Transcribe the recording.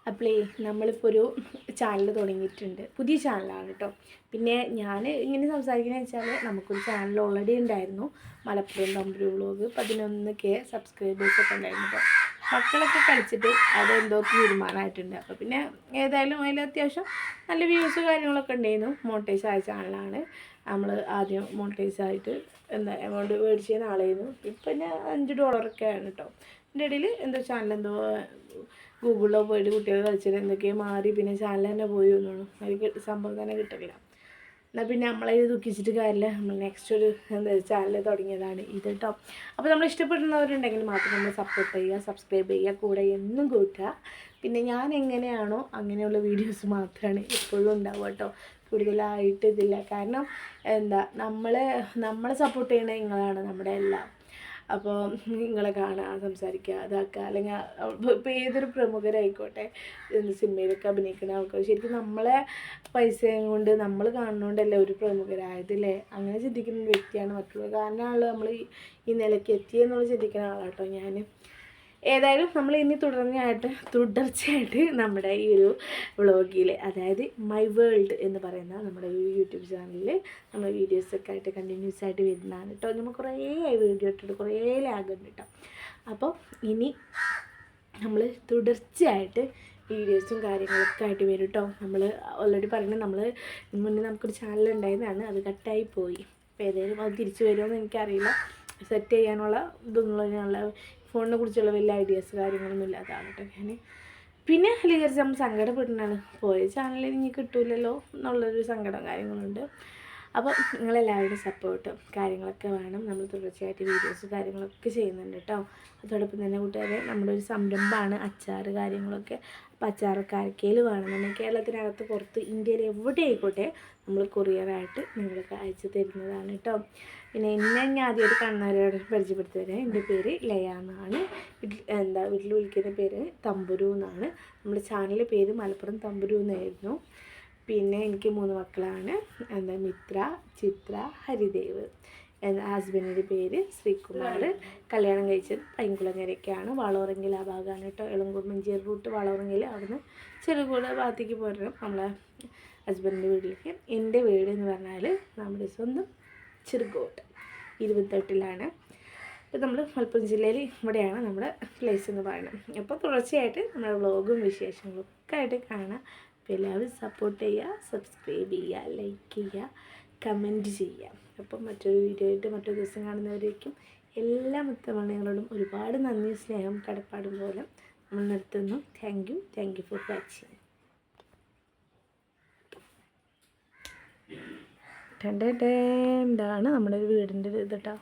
അപ്പോളേ നമ്മളിപ്പോൾ ഒരു ചാനൽ തുടങ്ങിയിട്ടുണ്ട്. പുതിയ ചാനലാണ് കേട്ടോ. പിന്നെ ഞാൻ ഇങ്ങനെ സംസാരിക്കുന്നത് വെച്ചാൽ നമുക്കൊരു ചാനൽ ഓൾറെഡി ഉണ്ടായിരുന്നു, മലപ്പുറം തമ്പുരു വ്ളോഗ്. 11K സബ്സ്ക്രൈബേഴ്സൊക്കെ ഉണ്ടായിരുന്നു കേട്ടോ. മക്കളൊക്കെ കളിച്ചിട്ട് അതെന്തോ തീരുമാനമായിട്ടുണ്ട്. അപ്പോൾ പിന്നെ ഏതായാലും അതിൽ അത്യാവശ്യം നല്ല വ്യൂസ് കാര്യങ്ങളൊക്കെ ഉണ്ടായിരുന്നു. മോണിറ്റൈസ് ആയ ചാനലാണ്. നമ്മൾ ആദ്യം മോണിറ്റൈസ് ആയിട്ട് എന്താ എമൗണ്ട് മേടിച്ച ആളായിരുന്നു. ഇപ്പം പിന്നെ $5 ആണ് കേട്ടോ. ഇതിൻ്റെ ഇടയിൽ എന്തോ ചാനൽ എന്തോ ഗൂഗിളിലോ പോയിട്ട് കുട്ടികൾ കളിച്ചിട്ട് എന്തൊക്കെയോ മാറി, പിന്നെ ചാനൽ തന്നെ പോയി തോന്നുന്നു. അതിൽ സംഭവം തന്നെ കിട്ടില്ല. എന്നാൽ പിന്നെ നമ്മളത് ദുഃഖിച്ചിട്ട് കാര്യമില്ല. നമ്മൾ നെക്സ്റ്റ് ഒരു ചാനൽ തുടങ്ങിയതാണ് ഇത് കേട്ടോ. അപ്പോൾ നമ്മൾ ഇഷ്ടപ്പെടുന്നവരുണ്ടെങ്കിൽ മാത്രം നമ്മൾ സപ്പോർട്ട് ചെയ്യുക, സബ്സ്ക്രൈബ് ചെയ്യുക, കൂടെ എന്നും കൂട്ടുക. പിന്നെ ഞാൻ എങ്ങനെയാണോ അങ്ങനെയുള്ള വീഡിയോസ് മാത്രമാണ് എപ്പോഴും ഉണ്ടാവുക കേട്ടോ. കൂടുതലായിട്ട് ഇതില്ല. കാരണം എന്താ നമ്മളെ സപ്പോർട്ട് ചെയ്യണ നിങ്ങളാണ് നമ്മുടെ എല്ലാം. അപ്പോൾ നിങ്ങളെ കാണുക, സംസാരിക്കുക, ഇതാക്കുക. അല്ലെങ്കിൽ ഇപ്പോൾ ഏതൊരു പ്രമുഖരായിക്കോട്ടെ, സിനിമയിലൊക്കെ അഭിനയിക്കുന്ന ആൾക്കാർ ശരിക്കും നമ്മളെ പൈസയും കൊണ്ട് നമ്മൾ കാണുന്നതുകൊണ്ടല്ലേ ഒരു പ്രമുഖരായതല്ലേ. അങ്ങനെ ചിന്തിക്കുന്ന വ്യക്തിയാണ് മറ്റുള്ള കാരണമാണല്ലോ നമ്മൾ ഈ നിലയ്ക്ക് എത്തിയെന്നുള്ള ചിന്തിക്കുന്ന ആളാട്ടോ ഞാൻ. ഏതായാലും നമ്മൾ ഇനി തുടർച്ചയായിട്ട് നമ്മുടെ ഈ ഒരു വ്ളോഗിൽ, അതായത് മൈ വേൾഡ് എന്ന് പറയുന്ന നമ്മുടെ ഈ യൂട്യൂബ് ചാനലിൽ നമ്മൾ വീഡിയോസൊക്കെ ആയിട്ട് കണ്ടിന്യൂസ് ആയിട്ട് വരുന്നതാണ് കേട്ടോ. നമ്മൾ കുറേ വീഡിയോ ഇട്ടിട്ട് കുറേ ലാഗുണ്ട് കേട്ടോ. അപ്പോൾ ഇനി നമ്മൾ തുടർച്ചയായിട്ട് വീഡിയോസും കാര്യങ്ങളൊക്കെ ആയിട്ട് വരും കേട്ടോ. നമ്മൾ ഓൾറെഡി പറയുന്നത്, നമ്മൾ മുന്നേ നമുക്കൊരു ചാനൽ ഉണ്ടായിരുന്നതാണ്, അത് കട്ടായി പോയി. അപ്പോൾ ഏതായാലും അത് തിരിച്ചു വരുമോയെന്ന് എനിക്കറിയില്ല. സെറ്റ് ചെയ്യാനുള്ള ഇതൊന്നുള്ള ഫോണിനെ കുറിച്ചുള്ള വലിയ ഐഡിയാസ് കാര്യങ്ങളൊന്നും ഇല്ലാതാണ് കേട്ടോ ഞാൻ. പിന്നെ വിചാരിച്ച് നമ്മൾ സങ്കടപ്പെടുന്നതാണ്, പോയ ചാനലിൽ ഇനി കിട്ടൂലല്ലോ എന്നുള്ളൊരു സങ്കടം കാര്യങ്ങളുണ്ട്. അപ്പോൾ നിങ്ങളെല്ലാവരുടെയും സപ്പോർട്ടും കാര്യങ്ങളൊക്കെ വേണം. നമ്മൾ തുടർച്ചയായിട്ട് വീഡിയോസ് കാര്യങ്ങളൊക്കെ ചെയ്യുന്നുണ്ട് കേട്ടോ. അതോടൊപ്പം തന്നെ കൂട്ടുകാരെ, നമ്മുടെ ഒരു സംരംഭമാണ് അച്ചാറ് കാര്യങ്ങളൊക്കെ. അപ്പോൾ അച്ചാറൊക്കെ ആർക്കെങ്കിലും വേണമെന്നുണ്ടെങ്കിൽ കേരളത്തിനകത്ത് പുറത്ത് ഇന്ത്യയിൽ എവിടെ ആയിക്കോട്ടെ നമ്മൾ കൊറിയറായിട്ട് നിങ്ങൾക്ക് അയച്ചു തരുന്നതാണ് കേട്ടോ. പിന്നെ ഞാൻ ആദ്യമായിട്ട് കാണുന്നവരോട് പരിചയപ്പെടുത്തി തരാം. എൻ്റെ പേര് ലയ എന്നാണ്. വീട്ടിൽ വിളിക്കുന്ന പേര് തമ്പുരു എന്നാണ്. നമ്മുടെ ചാനലിൻ്റെ പേര് മലപ്പുറം തമ്പുരു എന്നായിരുന്നു. പിന്നെ എനിക്ക് 3 മക്കളാണ്. മിത്ര, ചിത്ര, ഹരിദേവ്. ഹസ്ബൻഡിൻ്റെ പേര് ശ്രീകുമാർ. കല്യാണം കഴിച്ചത് പൈങ്കുളങ്ങരയ്ക്കാണ്, വളോറങ്കിൽ ആ ഭാഗമാണ് കേട്ടോ. എളങ്കൂർ മഞ്ചേരി റൂട്ട് വളോറങ്കിൽ, അവിടുന്ന് ചെറുകൂടെ ഭാഗത്തേക്ക് പോരണം നമ്മളെ ഹസ്ബൻഡിൻ്റെ വീട്ടിലേക്ക്. എൻ്റെ വീട് എന്ന് പറഞ്ഞാൽ നമ്മുടെ സ്വന്തം ചെറുകോട്ട് 28ലാണ്. അപ്പോൾ നമ്മൾ മലപ്പുറം ജില്ലയിൽ ഇവിടെയാണ് നമ്മുടെ പ്ലേസ് എന്ന് പറയുന്നത്. അപ്പോൾ തുടർച്ചയായിട്ട് നമ്മുടെ വ്ളോഗും വിശേഷങ്ങളും ഒക്കെ ആയിട്ട് കാണാം. അപ്പോൾ എല്ലാവരും സപ്പോർട്ട് ചെയ്യുക, സബ്സ്ക്രൈബ് ചെയ്യുക, ലൈക്ക് ചെയ്യുക, കമൻറ്റ് ചെയ്യുക. അപ്പം മറ്റൊരു വീഡിയോ ആയിട്ട് മറ്റൊരു ദിവസം കാണുന്നവരേക്കും എല്ലാ മുത്തമണികളോടും ഒരുപാട് നന്ദി, സ്നേഹം, കടപ്പാടും പോലെ നമ്മൾ നിർത്തുന്നു. Thank you for watching. ഇതാണ് നമ്മുടെ വീടിൻ്റെ ഇത് കേട്ടോ.